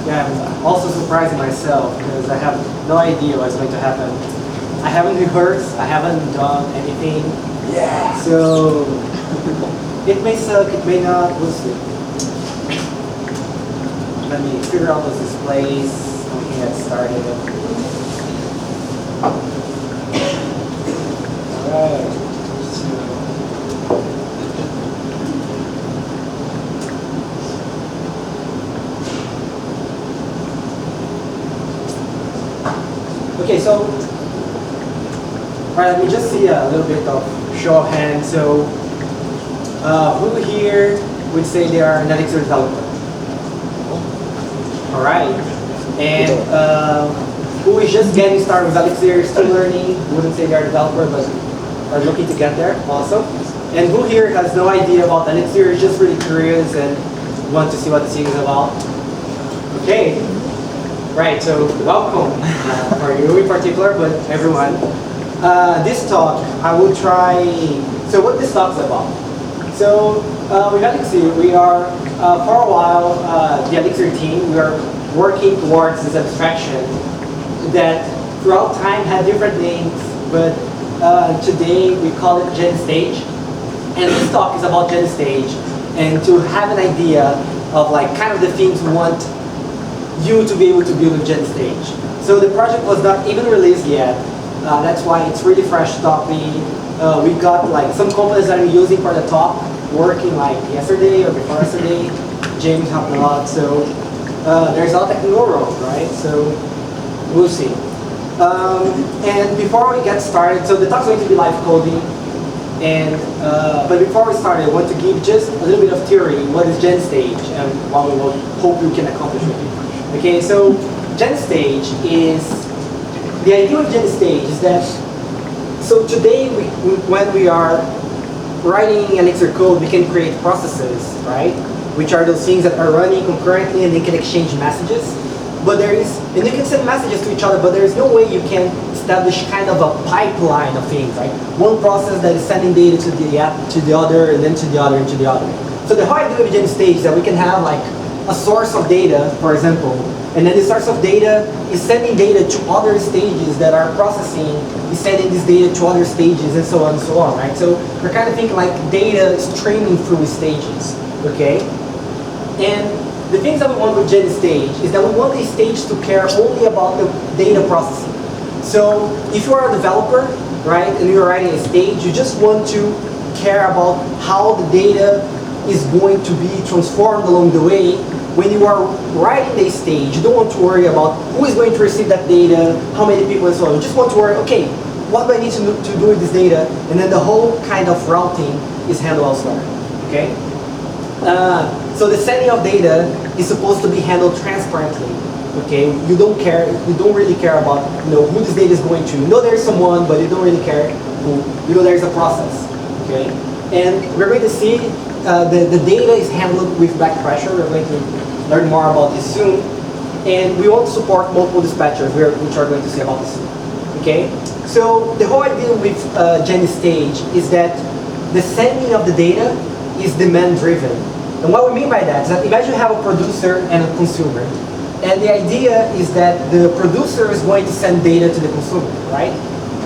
Yeah, I'm also surprising myself because I have no idea what's going to happen. I haven't rehearsed, I haven't done anything. Yeah. So it may suck, it may not, we'll see. Let me figure out those displays, we can get started. Alright. Okay, so, let me just see a little bit of show of hands. So, who here would say they are an Elixir developer? All right. And who is just getting started with Elixir, still learning, wouldn't say they are a developer, but are looking to get there? Awesome. And who here has no idea about Elixir, is just really curious and want to see what the thing is about? Okay. Right, so welcome, for you in particular, but everyone. This talk, I will try, so what this talk is about. So with Elixir, we are, for a while, the Elixir team, we are working towards this abstraction that throughout time had different names, but today we call it Gen Stage. And this talk is about Gen Stage, and to have an idea of like kind of the things we want you to be able to build with Gen Stage. So the project was not even released yet. That's why it's really fresh topic. We got like some components that we're using for the talk working like yesterday or before yesterday. James helped a lot. So there's a lot that can go wrong, right? So we'll see. And before we get started, so the talk's going to be live coding. And but before we start, I want to give just a little bit of theory. What is Gen Stage and what we will hope you can accomplish with it. Okay, so Gen Stage is, the idea of Gen Stage is that, so today when we are writing Elixir code, we can create processes, right? Which are those things that are running concurrently and they can exchange messages. But there is, and you can send messages to each other, but there is no way you can establish kind of a pipeline of things, right? One process that is sending data to the other, and then to the other, and to the other. So the whole idea of Gen Stage is that we can have like a source of data, for example, and then the source of data is sending data to other stages that are processing, is sending this data to other stages, and so on, right? So we're kind of thinking like data streaming through stages, okay? And the things that we want with Gen Stage is that we want the stage to care only about the data processing. So if you are a developer, right, and you're writing a stage, you just want to care about how the data is going to be transformed along the way. When you are writing the stage, you don't want to worry about who is going to receive that data, how many people, and so on. You just want to worry, okay, what do I need to do with this data? And then the whole kind of routing is handled elsewhere, okay? So the sending of data is supposed to be handled transparently, okay? You don't really care about, who this data is going to. You know there's someone, but you don't really care who. You know there's a process, okay? And we're going to see the data is handled with back pressure. We're going to learn more about this soon. And we want to support multiple dispatchers, which are going to see about this soon. Okay? So the whole idea with Gen Stage is that the sending of the data is demand-driven. And what we mean by that is that imagine you have a producer and a consumer. And the idea is that the producer is going to send data to the consumer, right?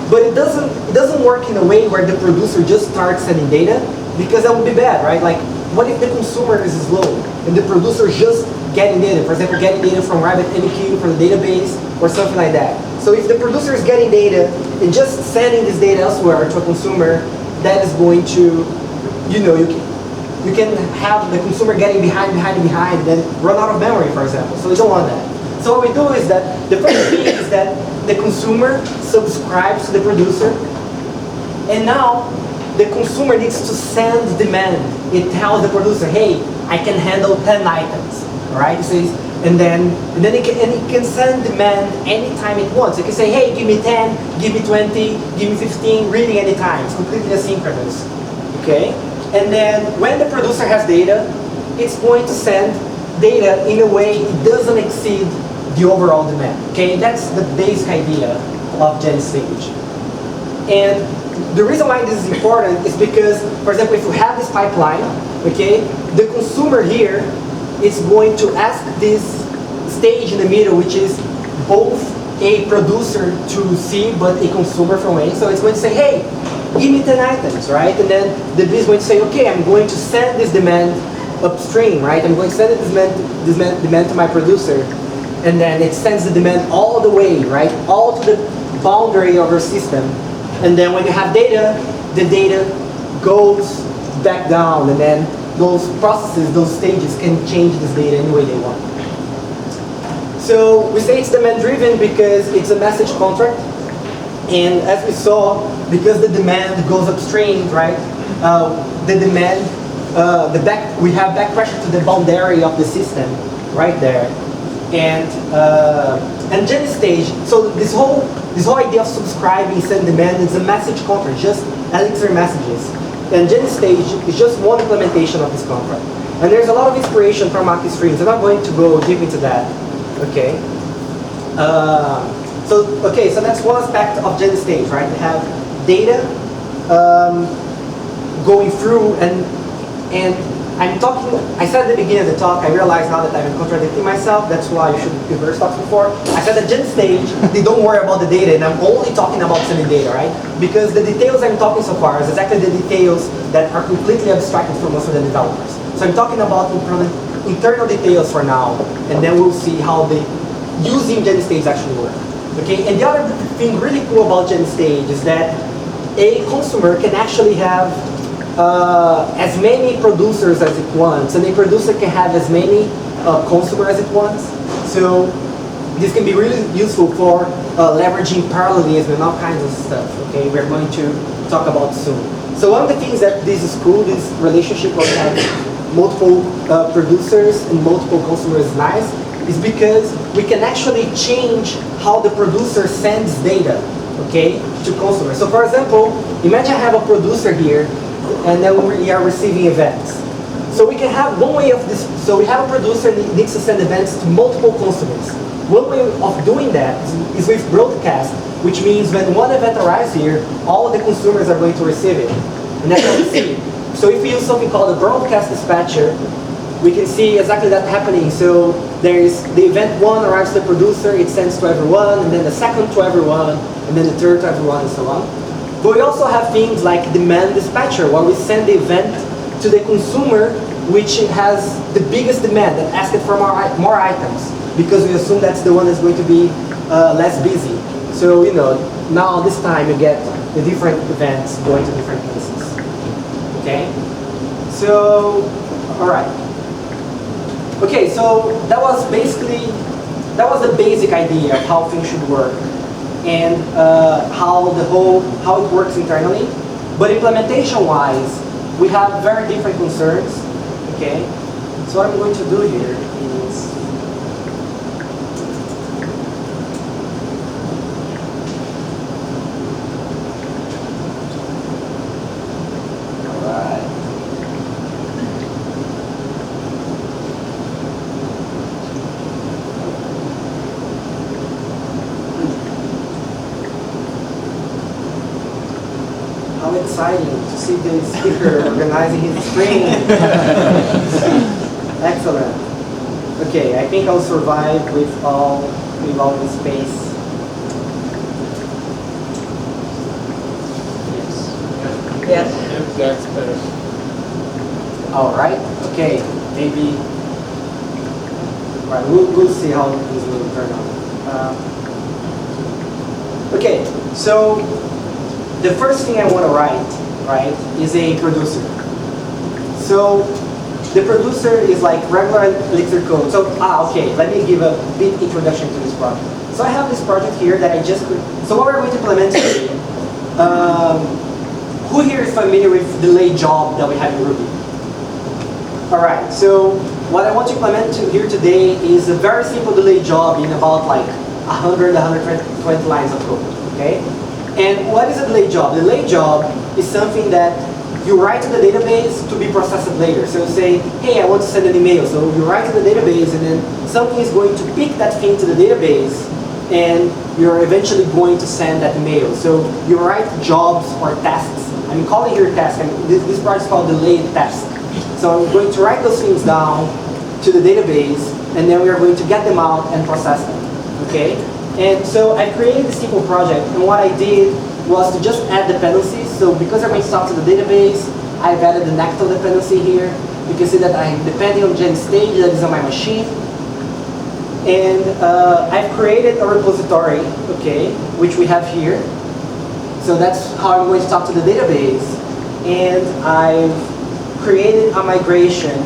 But it doesn't work in a way where the producer just starts sending data, because that would be bad, right? Like, what if the consumer is slow and the producer is just getting data? For example, getting data from RabbitMQ, from the database, or something like that. So if the producer is getting data and just sending this data elsewhere to a consumer, that is going to, you can have the consumer getting behind, and then run out of memory, for example. So we don't want that. So what we do is that the first thing is that the consumer subscribes to the producer, and now the consumer needs to send demand. It tells the producer, hey, I can handle 10 items, all right? It says, and then it can send demand anytime it wants. It can say, hey, give me 10, give me 20, give me 15, really anytime. It's completely asynchronous, okay? And then when the producer has data, it's going to send data in a way it doesn't exceed the overall demand, okay? That's the basic idea of Gen Stage. And the reason why this is important is because, for example, if you have this pipeline, okay, the consumer here is going to ask this stage in the middle, which is both a producer to C, but a consumer from A. So it's going to say, hey, give me 10 items, right? And then the B is going to say, okay, I'm going to send this demand upstream, right? I'm going to send this demand to my producer, and then it sends the demand all the way, right? All to the boundary of your system. And then when you have data, the data goes back down, and then those processes, those stages can change this data any way they want. So we say it's demand-driven because it's a message contract. And as we saw, because the demand goes upstream, right? The demand, we have back pressure to the boundary of the system, right there. And Gen stage. So this whole idea of subscribing, send demand is a message contract, just Elixir messages. And Gen stage is just one implementation of this contract. And there's a lot of inspiration from API streams. I'm not going to go deep into that. Okay. So that's one aspect of Gen stage, right? We have data going through, and I'm talking. I said at the beginning of the talk. I realize now that I'm contradicting myself. That's why you should reverse talks before. I said at Gen stage, they don't worry about the data, and I'm only talking about sending data, right? Because the details I'm talking so far is exactly the details that are completely abstracted for most of the developers. So I'm talking about internal details for now, and then we'll see how the using Gen stage actually work. Okay, and the other thing really cool about Gen stage is that a consumer can actually have as many producers as it wants, and a producer can have as many consumers as it wants. So this can be really useful for leveraging parallelism and all kinds of stuff. Okay, we're going to talk about soon. So one of the things that this is cool, this relationship of having multiple producers and multiple consumers is nice, is because we can actually change how the producer sends data, okay, to consumers. So for example, imagine I have a producer here, and then we are receiving events. So we can have one way of this. So we have a producer that needs to send events to multiple consumers. One way of doing that is with broadcast, which means when one event arrives here, all of the consumers are going to receive it. And that's what we see. So if we use something called a broadcast dispatcher, we can see exactly that happening. So there is the event one arrives to the producer, it sends to everyone, and then the second to everyone, and then the third to everyone, and so on. But we also have things like demand dispatcher, where we send the event to the consumer, which has the biggest demand, that asks for more items, because we assume that's the one that's going to be less busy. So now this time you get the different events going to different places. Okay. So all right. Okay, so that was the basic idea of how things should work, and how it works internally. But implementation-wise, we have very different concerns. Okay, so what I'm going to do here is exciting to see the speaker organizing his screen. Excellent. Okay, I think I'll survive with all the space. Yes. Yes. That's better. All right. Okay. Maybe. All right. We'll see how this will turn out. Okay. So the first thing I want to write, is a producer. So the producer is like regular Elixir code. So okay. Let me give a big introduction to this project. So I have this project here that I just. So what we're going to implement today. Who here is familiar with delay job that we have in Ruby? All right, so what I want to implement here today is a very simple delay job in about like 100, 120 lines of code, okay? And what is a delay job? The delay job is something that you write to the database to be processed later. So you say, hey, I want to send an email. So you write to the database, and then something is going to pick that thing to the database, and you're eventually going to send that email. So you write jobs or tasks. I'm calling here task. This project is called delayed task. So I'm going to write those things down to the database, and then we are going to get them out and process them. Okay? And so I created this simple project, and what I did was to just add dependencies. So because I'm going to talk to the database, I've added the Nectal dependency here. You can see that I'm depending on Gen stage that is on my machine. And I've created a repository, okay, which we have here. So that's how I'm going to talk to the database. And I've created a migration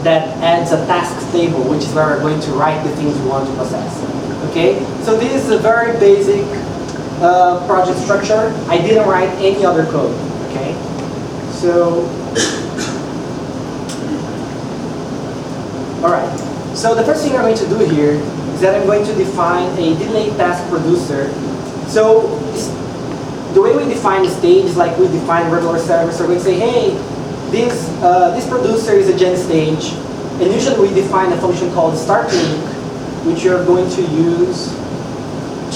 that adds a tasks table, which is where we're going to write the things we want to process. Okay? So this is a very basic project structure. I didn't write any other code. Okay? So, all right. So the first thing I'm going to do here is that I'm going to define a delay task producer. So the way we define the stage is like we define regular servers. So we're going to say, hey, this producer is a gen stage, and usually we define a function called start link, which you're going to use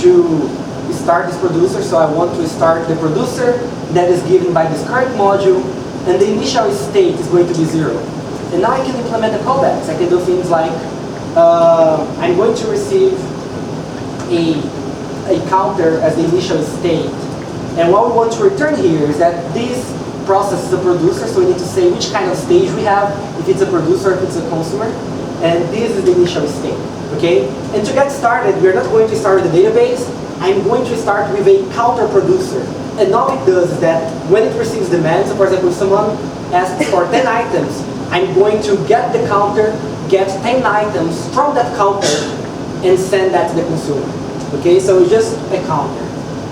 to start this producer. So I want to start the producer that is given by this current module, and the initial state is going to be 0. And now I can implement the callbacks. I can do things like, I'm going to receive a counter as the initial state. And what we want to return here is that this process is a producer, so we need to say which kind of stage we have, if it's a producer, if it's a consumer. And this is the initial state, okay? And to get started, we're not going to start with the database. I'm going to start with a counter producer. And all it does is that when it receives demand, so for example, if someone asks for 10 items, I'm going to get the counter, get 10 items from that counter, and send that to the consumer. Okay, so it's just a counter.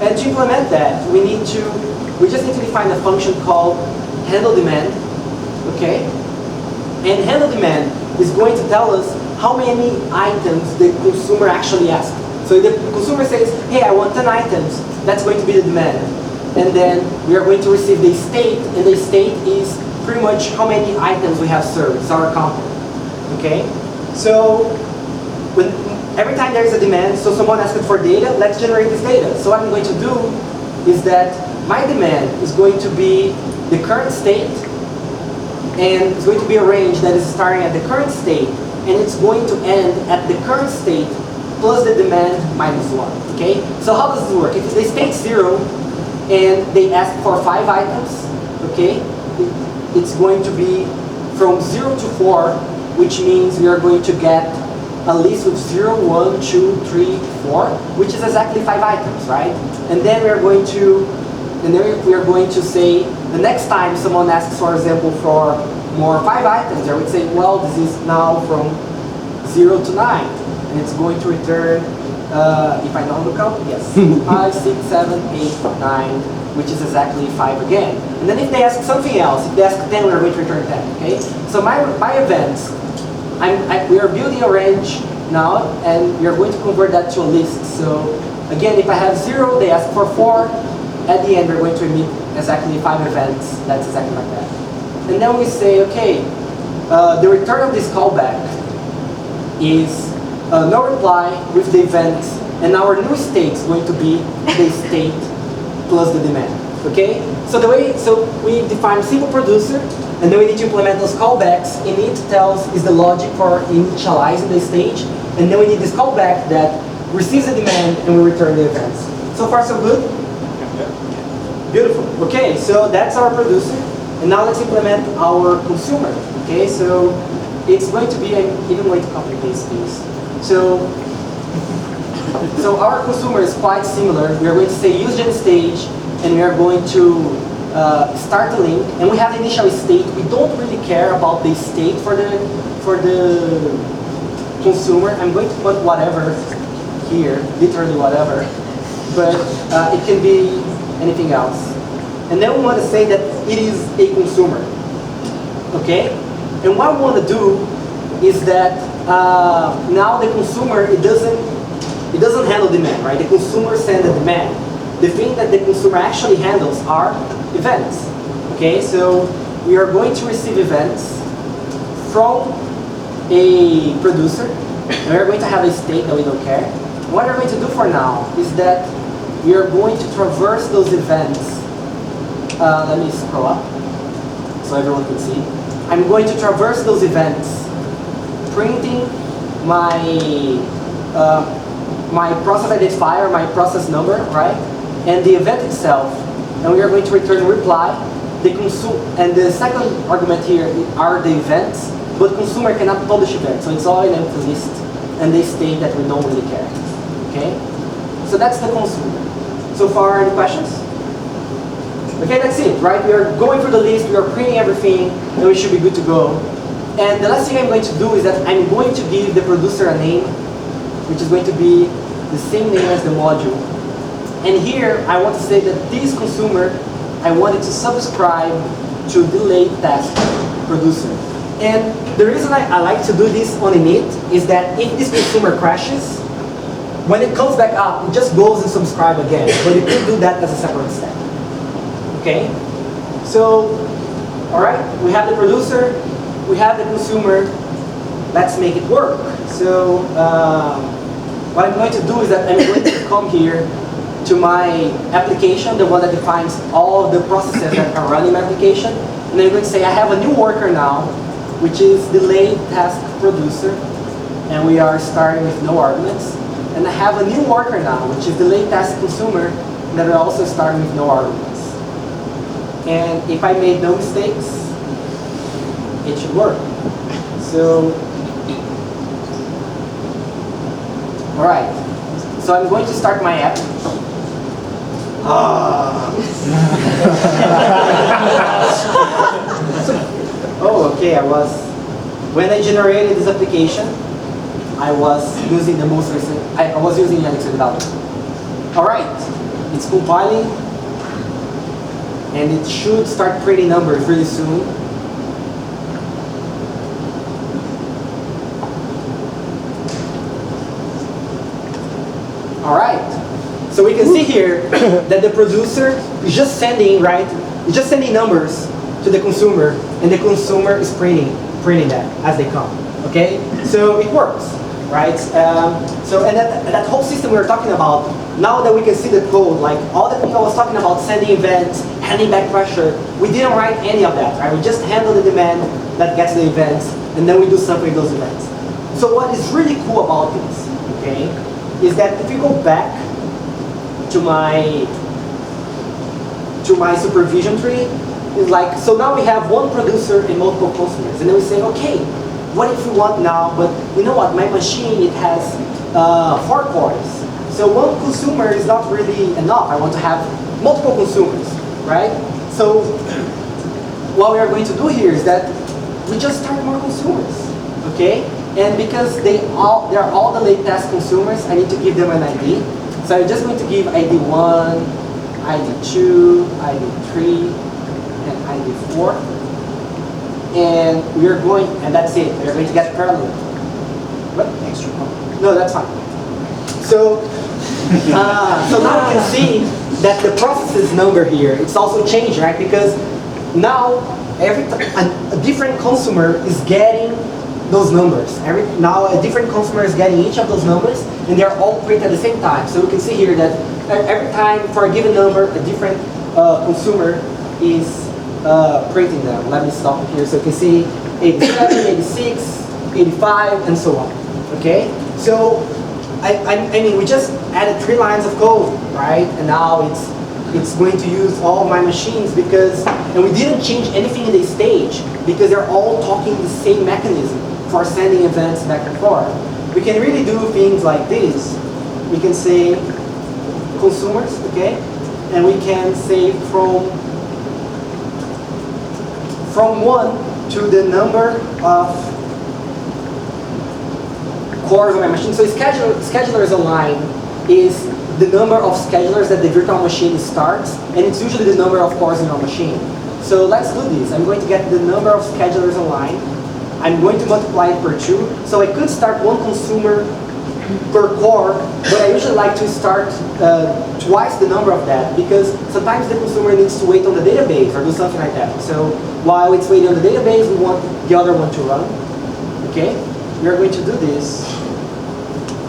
And to implement that, we just need to define a function called handle demand. Okay? And handle demand is going to tell us how many items the consumer actually asked. So if the consumer says, hey, I want 10 items, that's going to be the demand. And then we are going to receive the state, and the state is pretty much how many items we have served. It's our counter. Okay? So every time there is a demand, so someone asks for data, let's generate this data. So what I'm going to do is that my demand is going to be the current state, and it's going to be a range that is starting at the current state, and it's going to end at the current state plus the demand minus 1. Okay? So how does this work? If they state 0 and they ask for 5 items, okay, it's going to be from 0 to 4, which means we are going to get a list with 0, 1, 2, 3, 4, which is exactly 5 items, right? And then we are going to say the next time someone asks, for example, for more 5 items, I would say, well, this is now from 0 to 9, and it's going to return, if I know how to count, yes, 5, 6, 7, 8, 9, which is exactly 5 again. And then if they ask something else, if they ask 10, we are going to return 10. Okay? So my events, we are building a range now, and we are going to convert that to a list. So again, if I have 0, they ask for 4. At the end, we're going to emit exactly 5 events. That's exactly like that. And then we say, okay, the return of this callback is no reply with the event, and our new state is going to be the state plus the demand. Okay? So we define a simple producer, and then we need to implement those callbacks. Init tells is the logic for initializing the stage, and then we need this callback that receives the demand and we return the events. So far, so good? Beautiful. Okay, so that's our producer, and now let's implement our consumer. Okay, so it's going to be, I'm even going to copy paste this. So our consumer is quite similar. We are going to say use gen stage, and we are going to start the link, and we have the initial state. We don't really care about the state for the consumer. I'm going to put whatever here, literally whatever, but it can be anything else. And then we want to say that it is a consumer. Okay? And what we want to do is that now the consumer, it doesn't handle demand, right? The consumer sends the demand. The thing that the consumer actually handles are events. Okay, so we are going to receive events from a producer, and we are going to have a state that we don't care. What we're going to do for now is that we are going to traverse those events. Let me scroll up so everyone can see. I'm going to traverse those events printing my my process identifier, my process number, right? And the event itself, and we are going to return reply. And the second argument here are the events, but consumer cannot publish events, so it's all in empty list, and they state that we don't really care. Okay, so that's the consumer. So far, any questions? Okay, that's it, right? We are going through the list, we are printing everything, and we should be good to go. And the last thing I'm going to do is that I'm going to give the producer a name, which is going to be the same name as the module. And here, I want to say that this consumer, I wanted to subscribe to delay task producer. And the reason I like to do this on init is that if this consumer crashes, when it comes back up, it just goes and subscribe again. But you can do that as a separate step. Okay? So, all right, we have the producer, we have the consumer. Let's make it work. So, what I'm going to do is that I'm going to come here to my application, the one that defines all of the processes that are running my application. And I'm going to say I have a new worker now, which is delay task producer. And we are starting with no arguments. And I have a new worker now, which is delay task consumer, that are also starting with no arguments. And if I made no mistakes, it should work. So, all right. So I'm going to start my app. Oh, okay. When I generated this application, I was using the most recent. I was using Elixir London. All right, it's compiling, and it should start printing numbers really soon. All right. So we can see here that the producer is just sending, right? It's just sending numbers to the consumer, and the consumer is printing them as they come. Okay? So it works, right? And that whole system we were talking about, now that we can see the code, like all the things I was talking about, sending events, handing back pressure, we didn't write any of that, right? We just handle the demand that gets the events, and then we do something with those events. So what is really cool about this, okay, is that if you go back to my supervision tree, is like, so now we have one producer and multiple customers, and then we say, okay, what if we want now, but you know what, my machine, it has 4 cores. So one consumer is not really enough. I want to have multiple consumers, right? So what we are going to do here is that we just start more consumers, okay? And because they're all the late task consumers, I need to give them an ID. So I'm just going to give ID 1, ID 2, ID 3, and ID 4. And we are going, and that's it. We're going to get parallel. What? Extra one? No, that's fine. So, so now you can see that the processes number here, it's also changed, right? Because now a different consumer is getting those numbers. Now a different consumer is getting each of those numbers, and they're all printed at the same time. So we can see here that every time for a given number, a different consumer is printing them. Let me stop it here so you can see 87, 86, 85, and so on. Okay? So, I mean, we just added 3 lines of code, right? And now it's going to use all my machines because, and we didn't change anything in the stage because they're all talking the same mechanism for sending events back and forth. We can really do things like this. We can say consumers, okay? And we can say from 1 to the number of cores on my machine. So schedulers align is the number of schedulers that the virtual machine starts, and it's usually the number of cores in your machine. So let's do this. I'm going to get the number of schedulers aligned. I'm going to multiply it per 2. So I could start 1 consumer per core, but I usually like to start twice the number of that because sometimes the consumer needs to wait on the database or do something like that. So while it's waiting on the database, we want the other one to run. Okay? We are going to do this,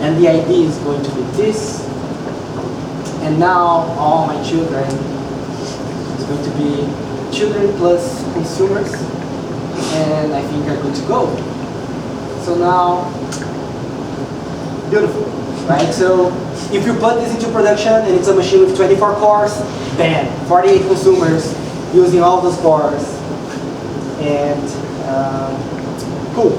and the ID is going to be this. And now all my children is going to be children plus consumers, and I think we're good to go. So now, beautiful, right? So if you put this into production and it's a machine with 24 cores, bam, 48 consumers using all those cores. And cool.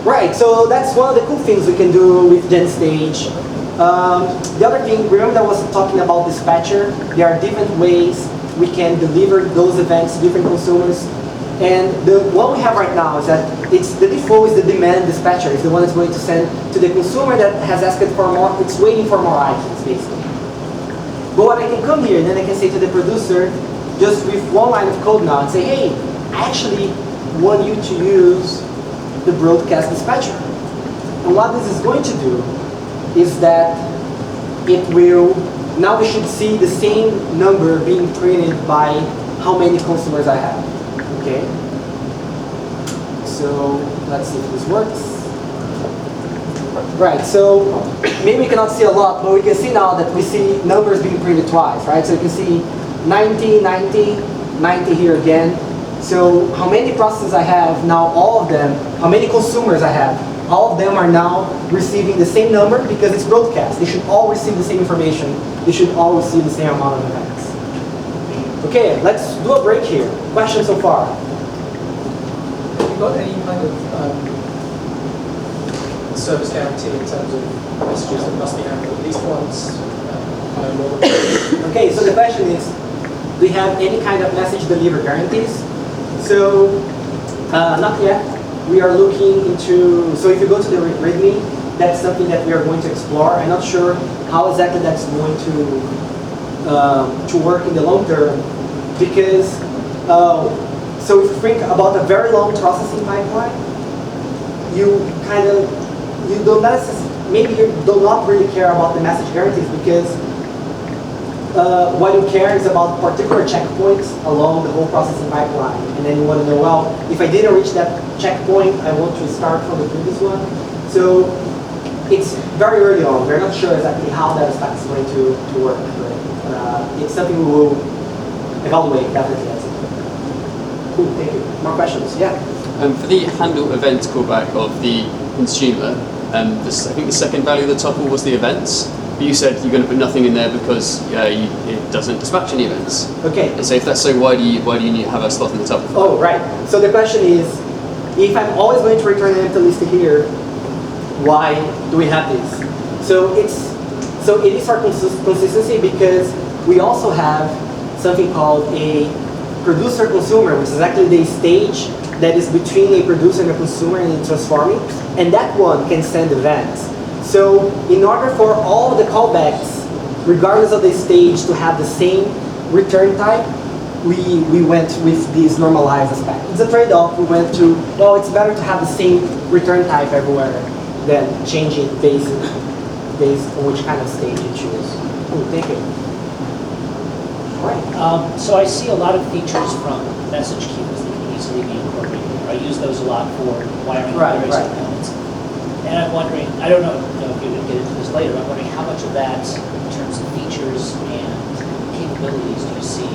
Right, so that's one of the cool things we can do with GenStage. The other thing, remember that I was talking about dispatcher? There are different ways we can deliver those events to different consumers. And the one we have right now is that the default is the demand dispatcher. It's the one that's going to send to the consumer that has asked for more, it's waiting for more items, basically. But what I can come here and then I can say to the producer, just with one line of code now, and say, hey, I actually want you to use the broadcast dispatcher. And what this is going to do is that it will, now we should see the same number being printed by how many consumers I have. Okay? So let's see if this works. Right, so maybe we cannot see a lot, but we can see now that we see numbers being printed twice, right? So you can see 90, 90, 90 here again. So how many processes I have now, all of them, how many consumers I have, all of them are now receiving the same number because it's broadcast. They should all receive the same information. They should all receive the same amount of events. Okay, let's do a break here. Questions so far? Have you got any kind of service guarantee in terms of messages that must be handled at least once? Okay, so the question is, do we have any kind of message delivery guarantees? So, not yet. We are looking into, so if you go to the README, that's something that we are going to explore. I'm not sure how exactly that's going to work in the long term, because, so if you think about a very long processing pipeline, you kind of, you don't necessarily, maybe you do not really care about the message guarantees because what you care is about particular checkpoints along the whole processing pipeline. And then you want to know, well, if I didn't reach that checkpoint, I want to start from the previous one. So it's very early on. We're not sure exactly how that aspect is going to work. But it's something we will evaluate definitely. Cool, thank you. More questions? Yeah? For the handle event callback of the consumer, I think the second value of the tuple was the events. But you said you're going to put nothing in there because it doesn't dispatch any events. Okay. So if that's so, why do you need to have a slot in the tuple? Oh, right. So the question is, if I'm always going to return an empty list here, why do we have this? So it is for consistency because we also have something called a producer consumer, which is actually the stage that is between a producer and a consumer and transforming, and that one can send events. So in order for all the callbacks, regardless of the stage, to have the same return type, we went with this normalized aspect. It's a trade-off. We went to, well, it's better to have the same return type everywhere than changing based on which kind of stage you choose. Cool, thank you. All right. So I see a lot of features from message queues that can easily be incorporated. I use those a lot for wiring various components. And I'm wondering, I don't know if you would get into this later, I'm wondering how much of that, in terms of features and capabilities, do you see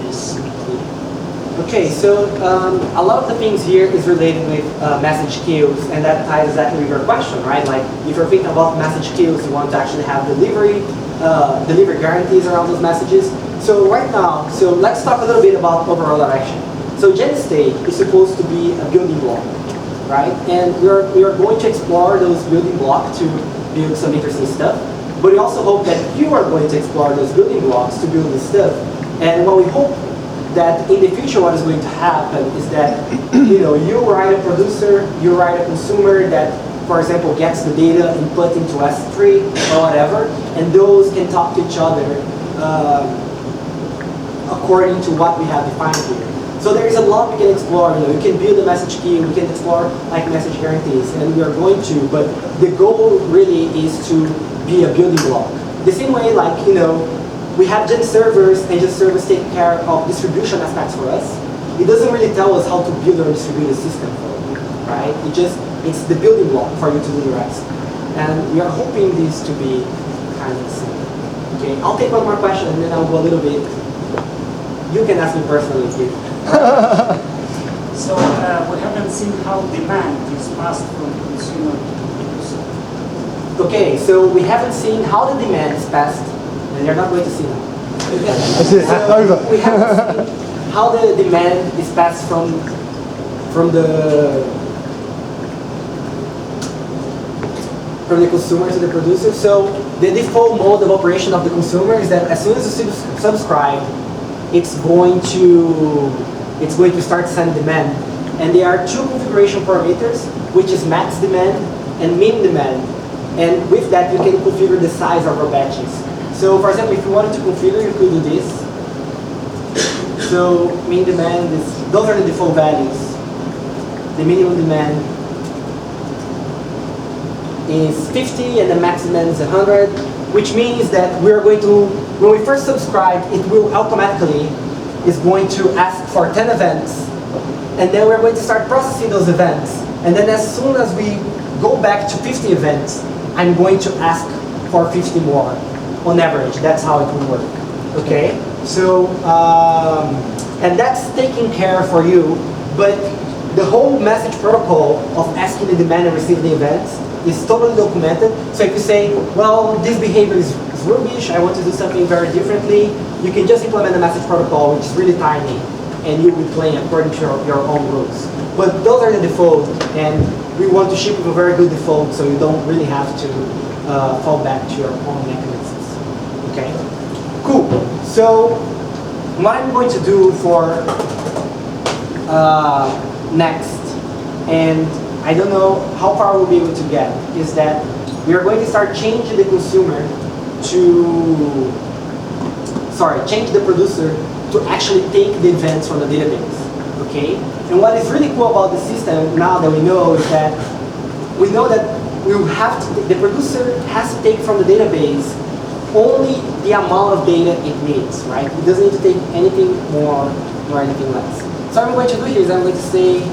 this including? Okay, so a lot of the things here is related with message queues, and that ties exactly with your question, right? Like, if you're thinking about message queues, you want to actually have delivery guarantees around those messages. So right now, so let's talk a little bit about overall direction. So GenStage is supposed to be a building block, right? And we are going to explore those building blocks to build some interesting stuff. But we also hope that you are going to explore those building blocks to build this stuff. And what we hope that in the future what is going to happen is that you write a producer, you write a consumer that, for example, gets the data input into S3 or whatever, and those can talk to each other according to what we have defined here. So there is a lot we can explore. You can build a message queue, we can explore like message guarantees, and we are going to, but the goal really is to be a building block. The same way, like, we have Gen servers, and Gen servers take care of distribution aspects for us. It doesn't really tell us how to build or distribute a system for you, right? It's the building block for you to do the rest. And we are hoping this to be kind of the same. Okay, I'll take one more question, and then I'll go a little bit. You can ask me personally if you. So we haven't seen how demand is passed from consumer to producer. Okay, so we haven't seen how the demand is passed, and you're not going to see now. That's it, over. We haven't seen how the demand is passed from the consumer to the producer. So the default mode of operation of the consumer is that as soon as you subscribe, it's going to start sending demand. And there are two configuration parameters, which is max demand and min demand. And with that, you can configure the size of your batches. So for example, if you wanted to configure, you could do this. So min demand those are the default values. The minimum demand is 50 and the max demand is 100, which means that we're going to, when we first subscribe, it will automatically is going to ask for 10 events, and then we're going to start processing those events. And then as soon as we go back to 50 events, I'm going to ask for 50 more on average. That's how it will work. Okay? So, and that's taking care for you, but the whole message protocol of asking the demand and receiving the events is totally documented. So if you say, well, this behavior is rubbish, I want to do something very differently, you can just implement the message protocol, which is really tiny, and you'll be playing according to your own rules. But those are the default, and we want to ship with a very good default, so you don't really have to fall back to your own mechanisms. Okay? Cool. So what I'm going to do for next, and I don't know how far we'll be able to get, is that we are going to start changing the consumer to, change the producer to actually take the events from the database, okay? And what is really cool about the system now that we know is that we know that we will have to, the producer has to take from the database only the amount of data it needs, right? It doesn't need to take anything more nor anything less. So what I'm going to do here is I'm going to say,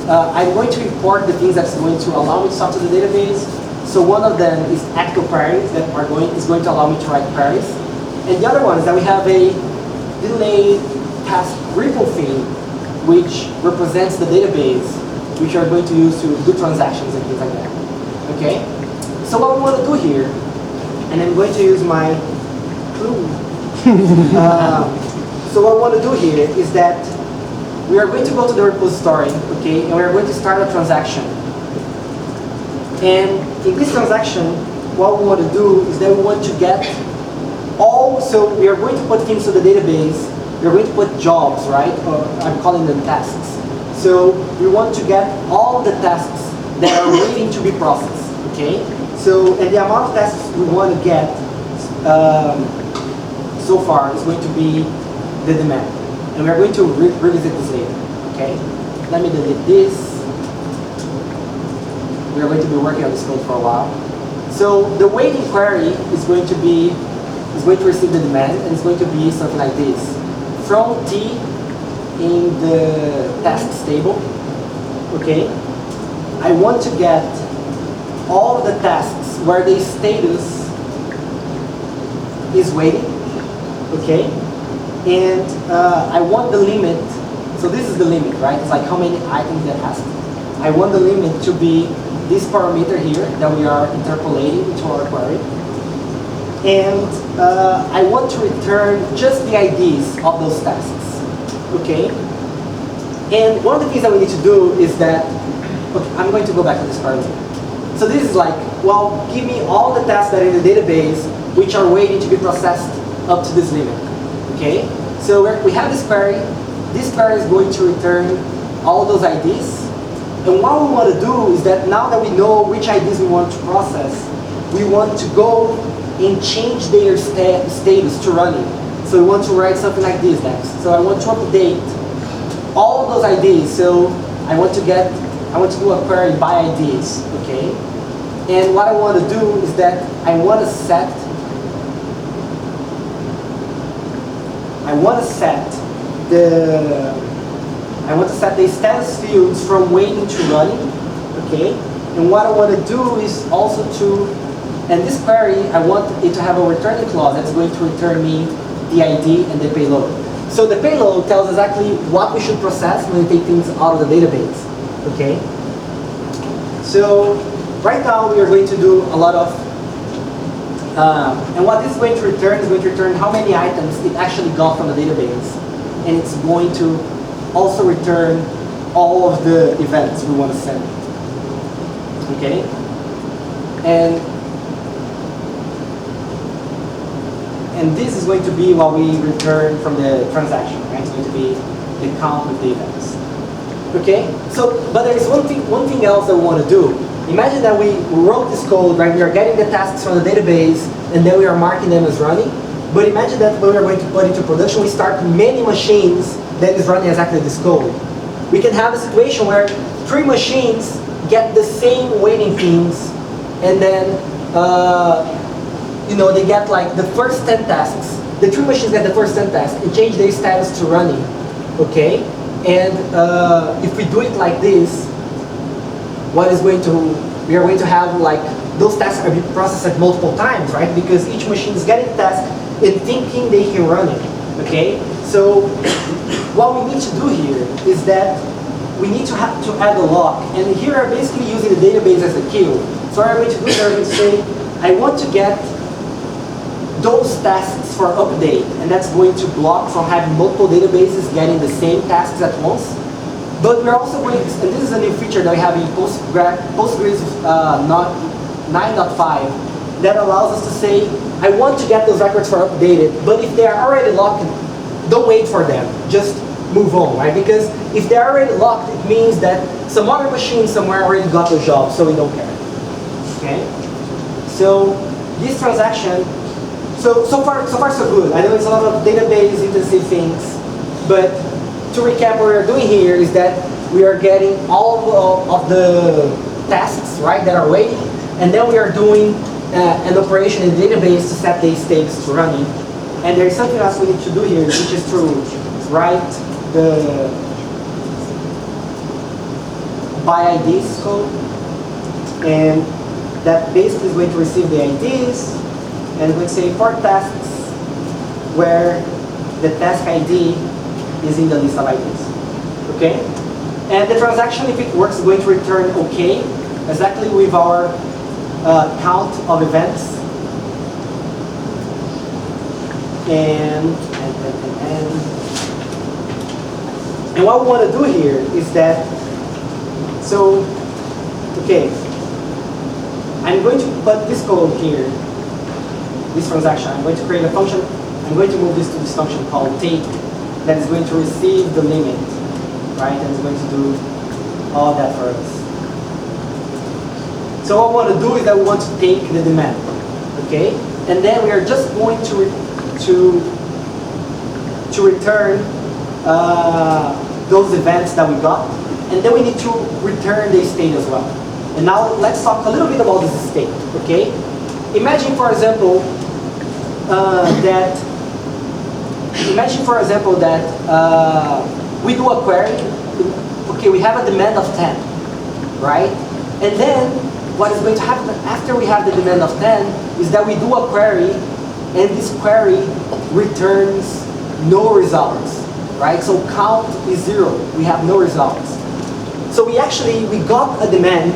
I'm going to import the things that's going to allow me to talk to the database. So one of them is actual queries that is going to allow me to write queries. And the other one is that we have a delayed task ripple thing, which represents the database, which we are going to use to do transactions and things like that. Okay? So what we want to do here, and I'm going to use my clue. So what we want to do here is that we are going to go to the repository, okay, and we are going to start a transaction. And in this transaction, what we want to do is that we want to get all, so we are going to put things to the database, we are going to put jobs, right? Or I'm calling them tasks. So we want to get all the tasks that are waiting to be processed, okay? So, and the amount of tasks we want to get so far is going to be the demand. And we're going to revisit this later, okay? Let me delete this. We're going to be working on this code for a while. So the waiting query is going to receive the demand, and it's going to be something like this. From T in the tasks table, okay? I want to get all of the tasks where the status is waiting, okay? And I want the limit, so this is the limit, right? It's like how many items that has. I want the limit to be this parameter here that we are interpolating into our query. And I want to return just the IDs of those tasks, okay? And one of the things that we need to do is that, okay, I'm going to go back to this parameter. So this is like, well, give me all the tasks that are in the database which are waiting to be processed up to this limit. Okay, so we have this query. This query is going to return all those IDs. And what we want to do is that now that we know which IDs we want to process, we want to go and change their status to running. So we want to write something like this next. So I want to update all of those IDs. So I want to do a query by IDs, okay? And what I want to do is that I want to set the status fields from waiting to running, okay? And what I want to do is also and this query, I want it to have a returning clause that's going to return me the ID and the payload. So the payload tells exactly what we should process when we take things out of the database. Okay. So right now we are going to do a lot of, and what this is going to return is going to return how many items it actually got from the database, and it's going to also return all of the events we want to send. Okay. And this is going to be what we return from the transaction, right? It's going to be the count of the events. Okay? So, but there is one thing else that we want to do. Imagine that we wrote this code, right? We are getting the tasks from the database, and then we are marking them as running. But imagine that when we are going to put into production, we start many machines that is running exactly this code. We can have a situation where 3 machines get the same waiting things, and then they get like the first 10 tasks. The 3 machines get the first 10 tasks and change their status to running. Okay? And if we do it like this, we are going to have like those tasks are being processed multiple times, right? Because each machine is getting the task and thinking they can run it. Okay? So what we need to do here is that we need to add a lock. And here I'm basically using the database as a queue. So what I'm going to do is I'm going to say, I want to get those tasks for update, and that's going to block from having multiple databases getting the same tasks at once. But we're also going to, and this is a new feature that we have in Postgres 9.5 that allows us to say, I want to get those records for updated, but if they are already locked, don't wait for them, just move on, right? Because if they're already locked, it means that some other machine somewhere already got the job, so we don't care. Okay? So this transaction, so far so good. I know it's a lot of database intensive things, but to recap, what we're doing here is that we are getting all of the tasks, right, that are waiting, and then we are doing an operation in the database to set these states to running. And there's something else we need to do here, which is to write the by IDs code, and that basically is going to receive the IDs, and we'll say for tasks where the task ID is in the list of IDs. Okay? And the transaction, if it works, is going to return OK, exactly with our count of events. And what we want to do here is that, okay, I'm going to put this code here, this transaction. I'm going to create a function. I'm going to move this to this function called take that is going to receive the limit, right? And it's going to do all that for us. So what we want to do is that we want to take the demand, okay? And then we are just going to return those events that we got, and then we need to return the state as well. And now let's talk a little bit about this state, okay? Imagine, for example, that we do a query. Okay, we have a demand of 10, right? And then what is going to happen after we have the demand of 10 is that we do a query, and this query returns no results, right? So count is 0. We have no results. So we got a demand,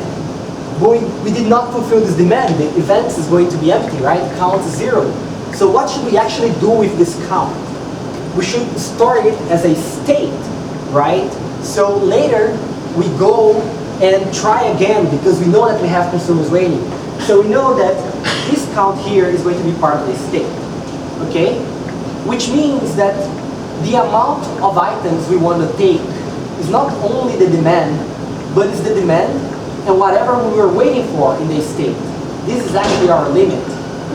but we did not fulfill this demand. The events is going to be empty, right? Count is 0. So what should we actually do with this count? We should store it as a state, right? So later we go and try again because we know that we have consumers waiting. So we know that this count here is going to be part of the state, okay? Which means that the amount of items we want to take is not only the demand, but it's the demand and whatever we were waiting for in the state. This is actually our limit,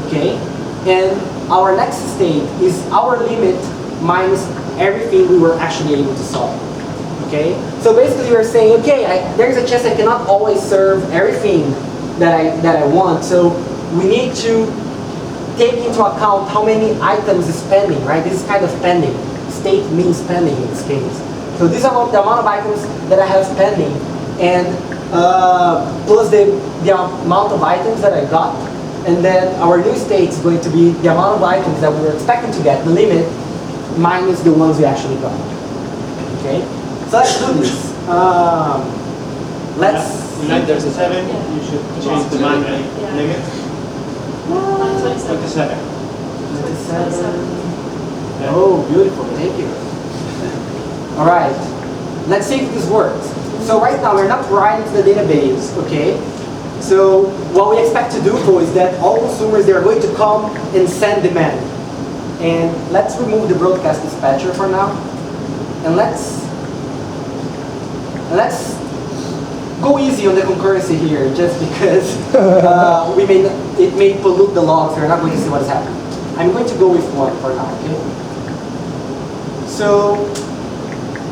okay? And our next state is our limit minus everything we were actually able to solve, okay? So basically we're saying, okay, there's a chance I cannot always serve everything that I want, so we need to take into account how many items is pending, right? This is kind of pending. State means pending in this case. So this is the amount of items that I have pending, and plus the amount of items that I got, and then our new state is going to be the amount of items that we were expecting to get, the limit, minus the ones we actually got. Okay? So let's do this. Like there's a 7, you should change the limit. 27. 27. Oh, beautiful. Thank you. All right. Let's see if this works. So right now we're not writing to the database, okay? So what we expect to do though is that all consumers, they're going to come and send demand. And let's remove the broadcast dispatcher for now. And let's go easy on the concurrency here, just because it may pollute the logs. We're not going to see what is happening. I'm going to go with 1 for now, okay? So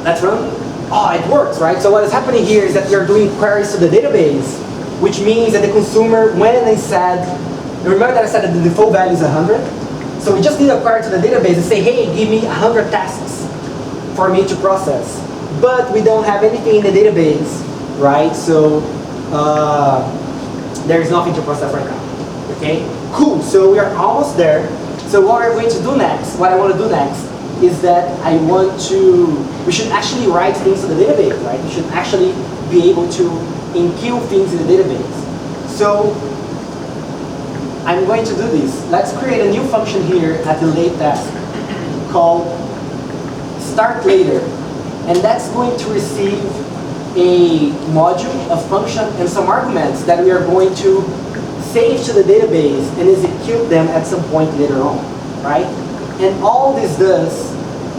let's run. Oh, it works, right? So what is happening here is that we are doing queries to the database, which means that the consumer, when they said, remember that I said that the default value is 100? So we just need a query to the database and say, hey, give me 100 tasks for me to process. But we don't have anything in the database, right? So there is nothing to process right now, okay? Cool, so we are almost there. So what we're going to do next, what I want to do next, is that we should actually write things to the database, right? We should actually be able to enqueue things in the database. So I'm going to do this. Let's create a new function here at the late task called start later. And that's going to receive a module, a function, and some arguments that we are going to save to the database and execute them at some point later on, right? And all this does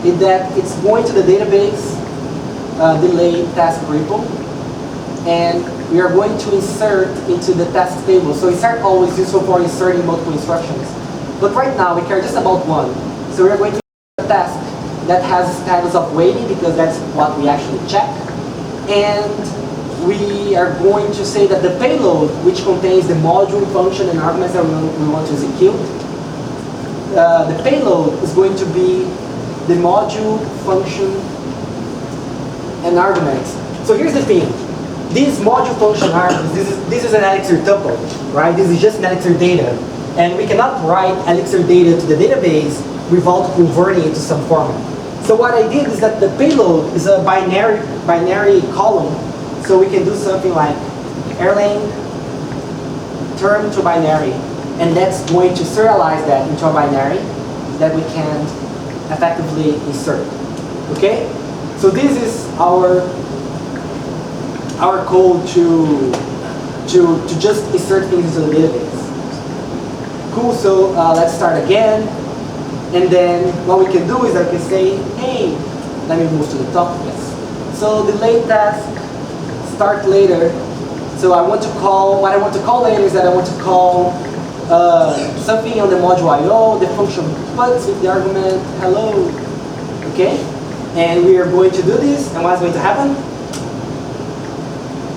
is that it's going to the database, delay task repo, and we are going to insert into the task table. So insert always useful for inserting multiple instructions. But right now, we care just about 1. So we are going to insert a task that has status of waiting, because that's what we actually check. And we are going to say that the payload, which contains the module, function, and arguments that we want to execute, the payload is going to be the module, function, and arguments. So here's the thing. These module, function, arguments, this is an Elixir tuple, right? This is just an Elixir data. And we cannot write Elixir data to the database without converting it to some format. So what I did is that the payload is a binary column. So we can do something like Erlang term to binary. And that's going to serialize that into a binary that we can effectively insert. Okay? So this is our code to just insert things into the database. Cool, so let's start again. And then what we can do is I can say, hey, let me move to the top, yes. So the late task, start later. So what I want to call later is that I want to call something on the module IO, the function puts with the argument hello, okay? And we are going to do this, and what's going to happen?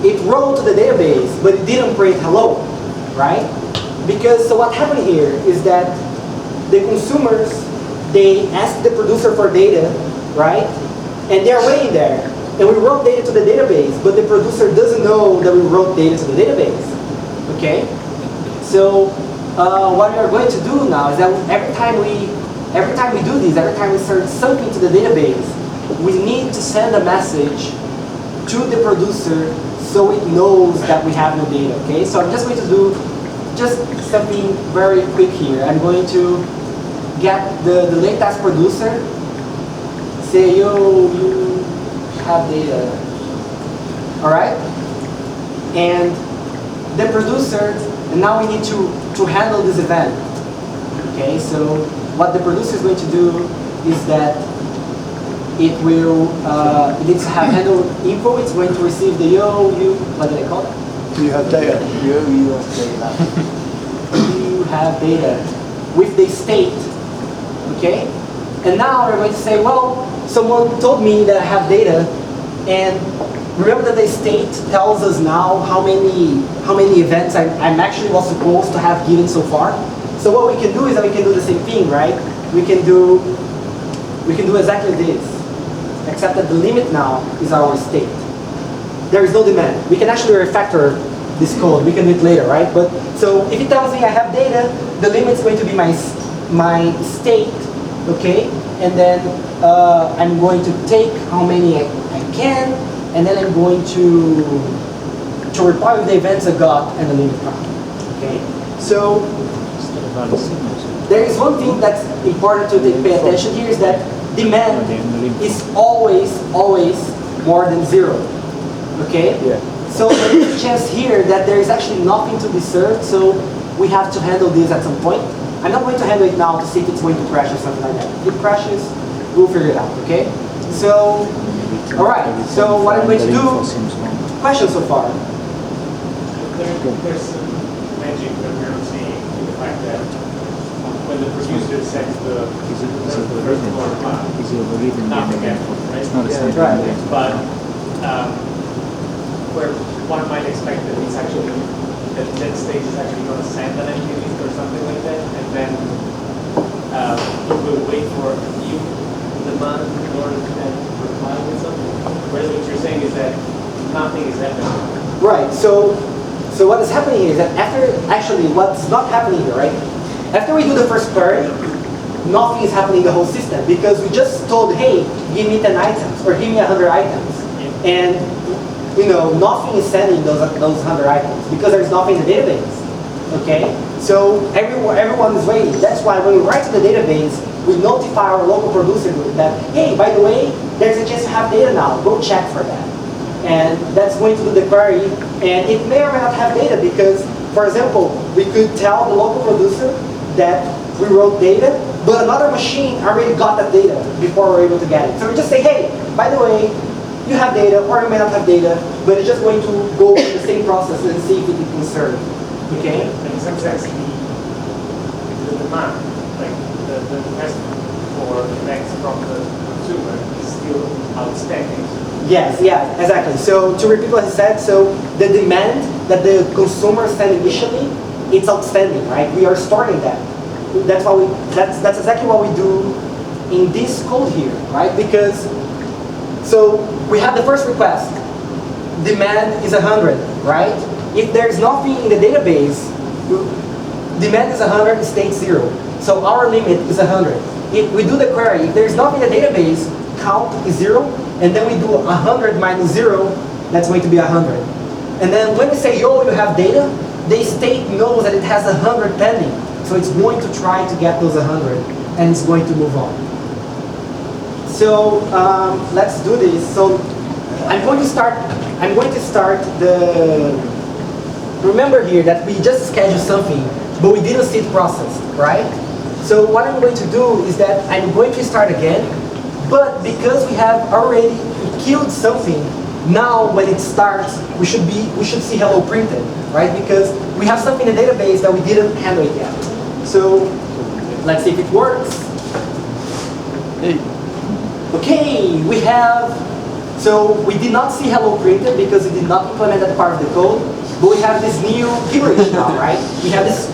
It wrote to the database, but it didn't print hello, right? Because, so what happened here is that the consumers, they asked the producer for data, right? And they're waiting there. And we wrote data to the database, but the producer doesn't know that we wrote data to the database, okay? So what we are going to do now is that every time we do this, every time we insert something to the database, we need to send a message to the producer so it knows that we have no data, okay? So I'm just going to do just something very quick here. I'm going to get the late task producer, say, yo, you have data, all right? And the producer, and now we need to handle this event, okay? So what the producer is going to do is that it needs to have handle info. It's going to receive the what do they call it? Do you have data? You have data. You have data with the state, okay? And now we're going to say, well, someone told me that I have data, and remember that the state tells us now how many events I actually was supposed to have given so far. So what we can do is that we can do the same thing, right? We can do exactly this, except that the limit now is our state. There is no demand. We can actually refactor this code. We can do it later, right? But so if it tells me I have data, the limit is going to be my state okay? And then I'm going to take how many I can, and then I'm going to reply with the events I got and the limit count, okay? So there is one thing that's important to pay attention here is that demand is always more than 0, okay? Yeah. So there is a chance here that there is actually nothing to be served, so we have to handle this at some point. I'm not going to handle it now to see if it's going to crash or something like that. If it crashes, we'll figure it out, okay? So, all right, so what I'm going to do, questions so far? There's some magic that we're seeing in the fact that when the producer sets the first floor plan, not the gap, right? Yeah, right. But where one might expect that it's actually, that stage is actually going to send an empty list or something like that, and then it will wait for a new demand in order to then reply with something. Whereas what you're saying is that nothing is happening. Right, so what is happening here is that actually what's not happening here, right? After we do the first query, nothing is happening in the whole system because we just told, hey, give me 10 items or give me 100 items. And nothing is sending those 100 items because there's nothing in the database, okay? So everyone is waiting. That's why when we write to the database, we notify our local producer group that, hey, by the way, there's a chance to have data now. Go check for that. And that's going to do the query. And it may or may not have data because, for example, we could tell the local producer that we wrote data, but another machine already got that data before we're able to get it. So we just say, hey, by the way, you have data, or you may not have data, but it's just going to go through the same process and see if it can serve. Okay? And in some sense, the demand, like the request for connects from the consumer is still outstanding. Yes, yeah, exactly. So to repeat what he said, so the demand that the consumer sent initially, it's outstanding, right? We are storing that. That's exactly what we do in this code here, right? Because so we have the first request. Demand is 100, right? If there's nothing in the database, demand is 100, state 0. So our limit is 100. If we do the query, if there's nothing in the database, count is 0, and then we do 100 minus 0, that's going to be 100. And then when we say, yo, you have data, the state knows that it has 100 pending. So it's going to try to get those 100, and it's going to move on. So let's do this. So I'm going to start the, remember here that we just scheduled something, but we didn't see it processed, right? So what I'm going to do is that I'm going to start again, but because we have already killed something, now when it starts, we should see hello printed, right? Because we have something in the database that we didn't handle it yet. So let's see if it works. Okay, we have, so we did not see hello printed because we did not implement that part of the code, but we have this new keywords now, right? We have this,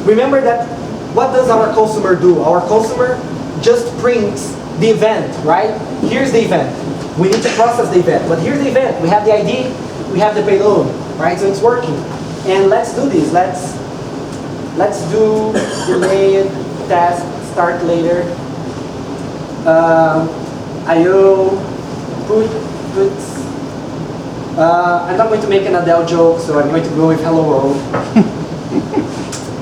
remember that, what does our consumer do? Our consumer just prints the event, right? Here's the event. We need to process the event, but here's the event. We have the ID, we have the payload, right? So it's working. And let's do this. Let's do delayed task, start later. IO, puts. I'm not going to make an Adele joke, so I'm going to go with hello world.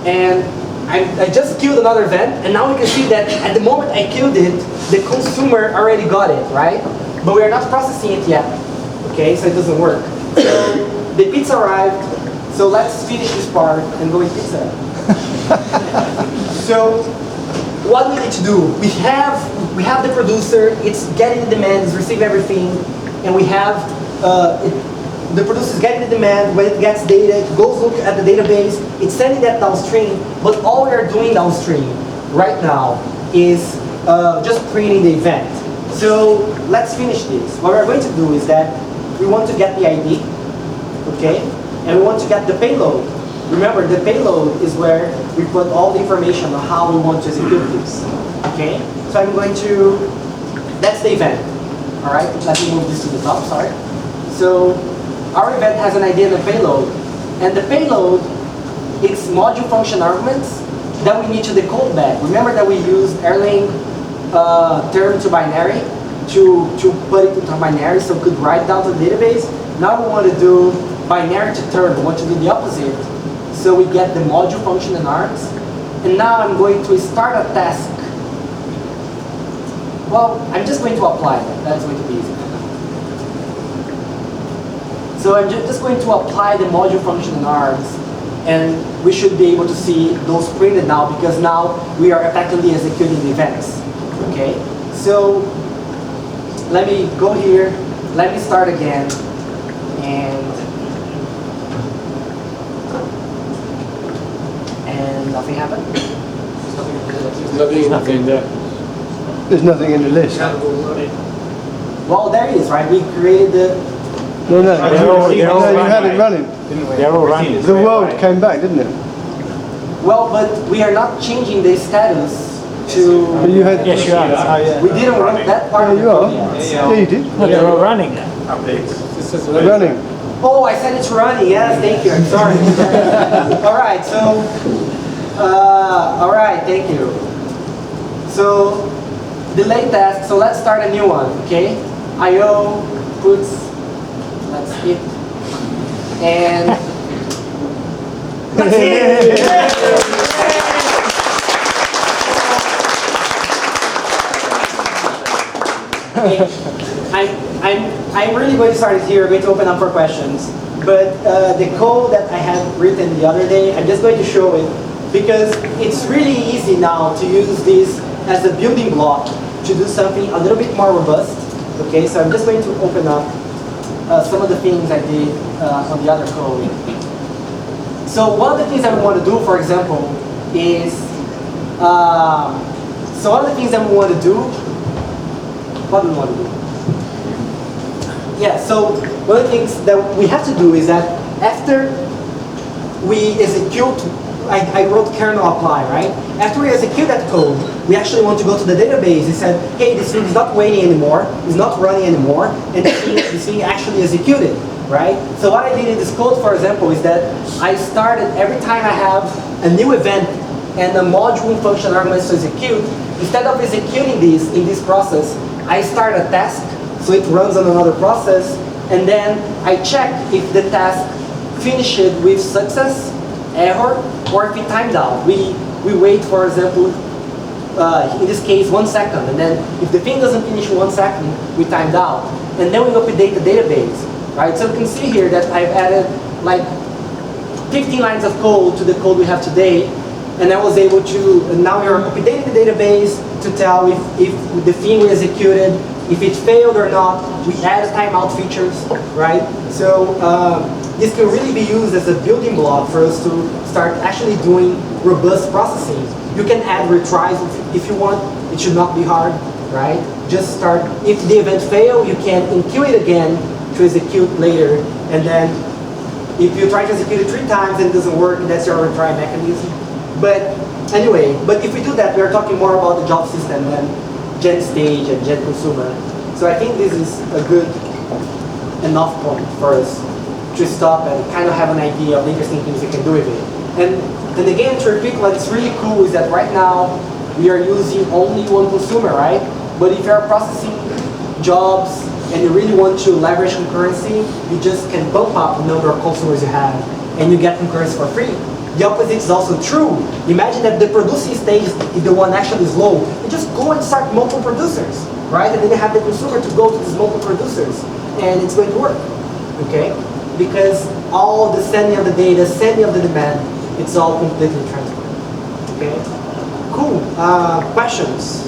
And I just killed another event, and now we can see that at the moment I killed it, the consumer already got it, right? But we are not processing it yet, okay? So it doesn't work. So the pizza arrived, so let's finish this part and go with pizza. So what we need to do, we have the producer, it's getting the demand, it's receiving everything, and we have the producer is getting the demand. When it gets data, it goes look at the database, it's sending that downstream, but all we are doing downstream right now is just printing the event. So let's finish this. What we're going to do is that we want to get the ID, okay? And we want to get the payload. Remember, the payload is where we put all the information on how we want to execute this, okay? So I'm going to, that's the event, all right? Let me move this to the top, sorry. So our event has an ID and a payload, and the payload, it's module function arguments that we need to decode back. Remember that we used Erlang term to binary to put it into binary, so we could write down to the database. Now we want to do binary to term. We want to do the opposite. So we get the module function in args. And now I'm going to start a task. Well, I'm just going to apply that. That's going to be easy. So I'm just going to apply the module function in args. And we should be able to see those printed now, because now we are effectively executing the events. Okay? So let me go here. Let me start again. And nothing happened. There's nothing there. There's nothing in the list. Well, there is, right? We created the. No, you had it running. They're all running. The world came back, didn't it? Well, but we are not changing the status to. But you had. Yes, you are. We didn't run that part. Yeah, you are. Yeah, Yeah, you did. They're all running. Running. Oh, I said it's running. Yes, thank you. I'm sorry. All right. So. All right. Thank you. So, delay task. So let's start a new one. Okay. IO puts. Let's hit. And. That's it. I'm really going to start it here. We're going to open up for questions. But the code that I had written the other day, I'm just going to show it because it's really easy now to use this as a building block to do something a little bit more robust. Okay, so I'm just going to open up some of the things I did on the other code. So one of the things that we want to do, for example, is so one of the things that we want to do. What do we want to do? Yeah, so one of the things that we have to do is that after we execute, I wrote kernel apply, right? After we execute that code, we actually want to go to the database and said, hey, this thing is not waiting anymore, it's not running anymore, and this thing actually executed, right? So what I did in this code, for example, is that I started every time I have a new event and a module function arguments to execute, instead of executing this in this process, I start a task, so it runs on another process, and then I check if the task finished with success, error, or if it timed out. We wait, for example, in this case, 1 second, and then if the thing doesn't finish in 1 second, we timed out. And then we update the database, right? So you can see here that I've added like 15 lines of code to the code we have today, and I was able to, and now we are updating the database to tell if the thing we executed, if it failed or not. We added timeout features, right? So this can really be used as a building block for us to start actually doing robust processing. You can add retries if you want. It should not be hard, right? Just start, if the event failed, you can enqueue it again to execute later. And then if you try to execute it 3 times and it doesn't work, that's your retry mechanism. But anyway, but if we do that, we are talking more about the job system than gen stage and gen consumer. So I think this is a good enough point for us to stop and kind of have an idea of the interesting things you can do with it. And again, to repeat, what's really cool is that right now we are using only one consumer, right? But if you're processing jobs and you really want to leverage concurrency, you just can bump up the number of consumers you have and you get concurrency for free. The opposite is also true. Imagine that the producing stage is the one actually slow. You just go and start multiple producers, right? And then you have the consumer to go to these multiple producers, and it's going to work, okay? Because all the sending of the data, sending of the demand, it's all completely transparent, okay? Cool. Questions?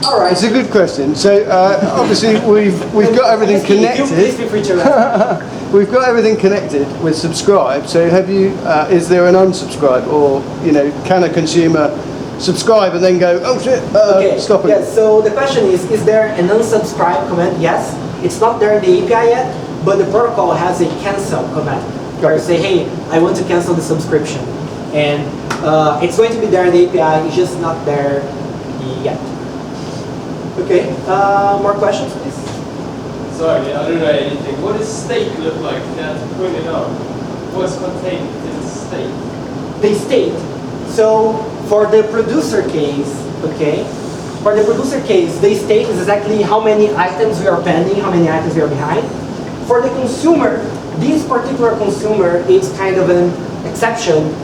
All right. It's a good question. So obviously we've got everything connected. Please feel free to We've got everything connected with subscribe. So have you? Is there an unsubscribe, or can a consumer subscribe and then go, oh shit, stop it? Yes. So the question is there an unsubscribe command? Yes. It's not there in the API yet, but the protocol has a cancel command where you say, hey, I want to cancel the subscription, and it's going to be there in the API. It's just not there yet. Okay. More questions, please. Sorry, I don't know anything. What does state look like? That's pointed out. What's contained in state? The state. So for the producer case, okay, for the producer case, the state is exactly how many items we are pending, how many items we are behind. For the consumer, this particular consumer is kind of an exception.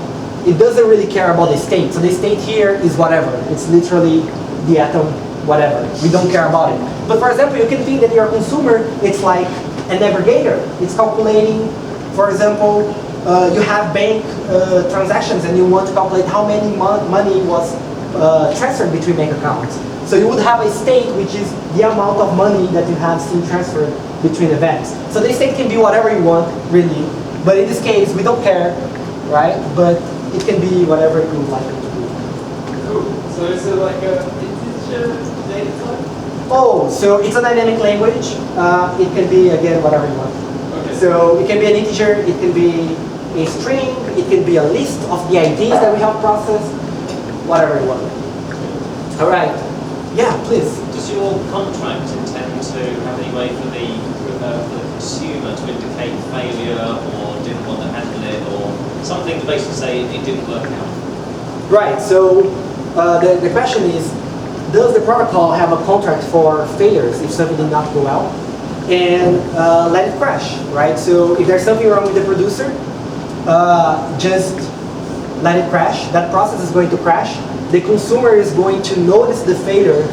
It doesn't really care about the state. So the state here is whatever. It's literally the atom, whatever. We don't care about it. But for example, you can think that your consumer, it's like an aggregator. It's calculating, for example, you have bank transactions and you want to calculate how many money was transferred between bank accounts. So you would have a state which is the amount of money that you have seen transferred between events. So the state can be whatever you want, really. But in this case, we don't care, right? But it can be whatever you would like it to be. Cool. So is it like a integer data type? Oh, so it's a dynamic language. It can be, again, whatever you want. Okay. So it can be an integer, it can be a string, it can be a list of the IDs that we have processed, whatever you want. All right. Yeah, please. Does your contract intend to have any way for the consumer to indicate failure or didn't want to handle it or something to basically say it didn't work out? Right, so the question is, does the protocol have a contract for failures if something did not go well? And let it crash, right? So if there's something wrong with the producer, just let it crash. That process is going to crash. The consumer is going to notice the failure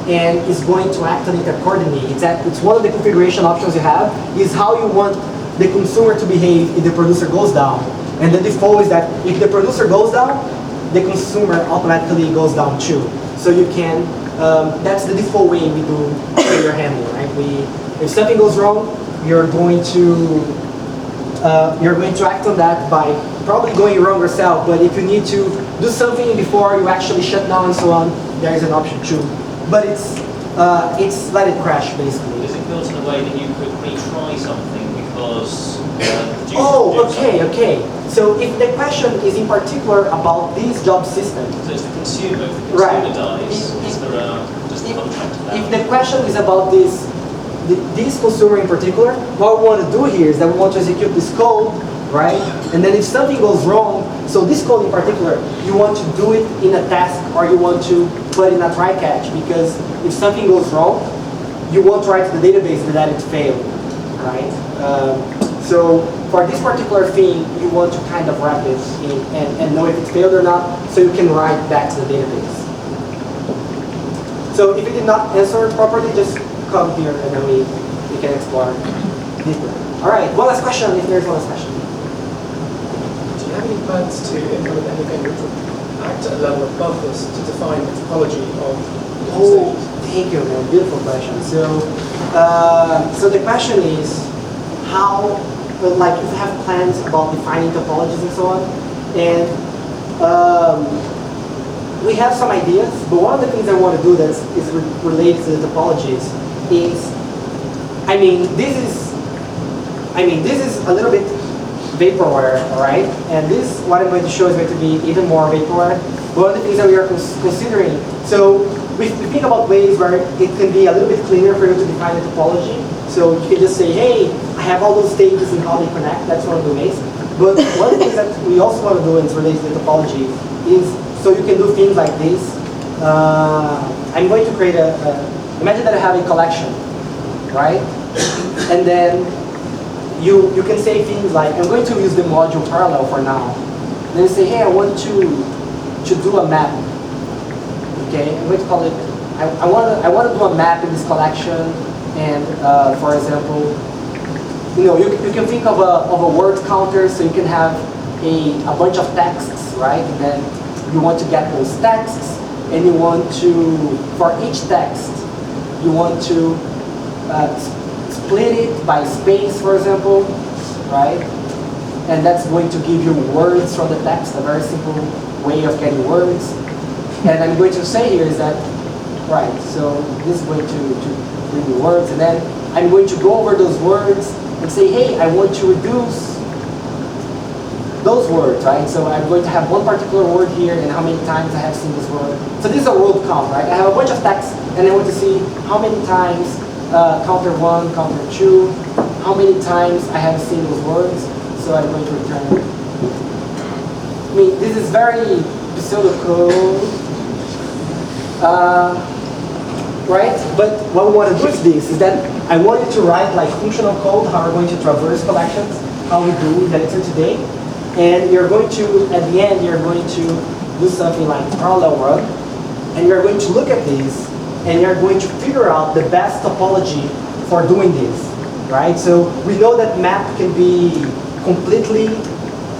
and is going to act on it accordingly. It's one of the configuration options you have, is how you want the consumer to behave if the producer goes down. And the default is that if the producer goes down, the consumer automatically goes down too. So you can, that's the default way we do failure handling, right? If something goes wrong, you're going to act on that by probably going wrong yourself, but if you need to do something before you actually shut down and so on, there is an option too. But it's let it crash basically. Is it built in a way that you could retry something because okay. So if the question is in particular about this job system. So it's the consumer. If the consumer Right. dies, is there does the contract allow? If the question is about this consumer in particular, what we want to do here is that we want to execute this code, right? And then if something goes wrong, so this code in particular, you want to do it in a task or you want to put in a try catch, because if something goes wrong, you want to write to the database that it failed, right? So for this particular thing, you want to kind of wrap it in and know if it failed or not, so you can write back to the database. So if it did not answer properly, just come here and then we can explore deeper. All right, one last question, if there's one last question. Do you have any plans to implement anything which would act at a level above this to define the topology of the Oh, stages? thank you, man. Beautiful question. So, so the question is how, like, if you have plans about defining topologies and so on, and we have some ideas, but one of the things I want to do that is related to the topologies is, this is a little bit vaporware, all right? And this, what I'm going to show is going to be even more vaporware. But one of the things that we are considering, so we think about ways where it can be a little bit cleaner for you to define the topology. So you can just say, hey, I have all those stages and how they connect. That's one of the ways. But one of the things that we also want to do in related to the topology is, so you can do things like this. I'm going to create imagine that I have a collection, right? And then you can say things like, I'm going to use the module parallel for now. And then you say, hey, I want to do a map. Okay, I'm going to call it, I want to do a map in this collection. And for example, you can think of a word counter, so you can have a bunch of texts, right? And then you want to get those texts, and you want to, for each text, you want to split it by space, for example, right? And that's going to give you words from the text, a very simple way of getting words. And I'm going to say here is that, right, so this is going to bring you words, and then I'm going to go over those words and say, hey, I want to reduce those words, right? So I'm going to have one particular word here and how many times I have seen this word. So this is a word count, right? I have a bunch of text and I want to see how many times, counter 1, counter 2, how many times I have seen those words. So I'm going to return. This is very pseudocode. Right? But what we want to do is this, is that I want you to write like functional code, how we're going to traverse collections, how we do with Elixir today. And you're going to, at the end, you're going to do something like parallel run. And you're going to look at these, and you're going to figure out the best topology for doing this. Right? So we know that map can be completely,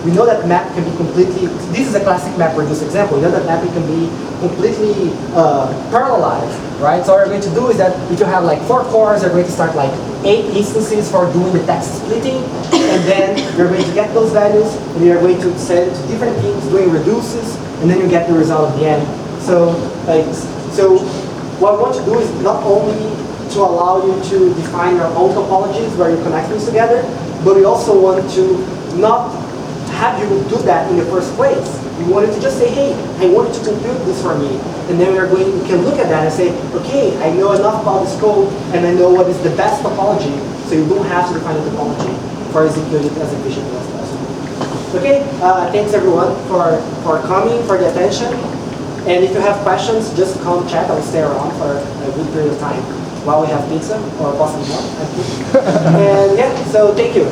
this is a classic map reduce example. We know that mapping can be completely parallelized, right? So what we're going to do is that if you have like 4 cores, you're going to start like 8 instances for doing the text splitting, and then you're going to get those values, and you're going to send it to different teams doing reduces, and then you get the result at the end. So, what I want to do is not only to allow you to define your own topologies where you connect things together, but we also want to not have you do that in the first place. We wanted to just say, hey, I want you to compute this for me. And then we can look at that and say, okay, I know enough about this code, and I know what is the best topology, so you don't have to define the topology for executing it as efficiently as possible. Okay, thanks everyone for coming, for the attention. And if you have questions, just come chat. I'll stay around for a good period of time while we have pizza, or possibly more. And yeah, so thank you.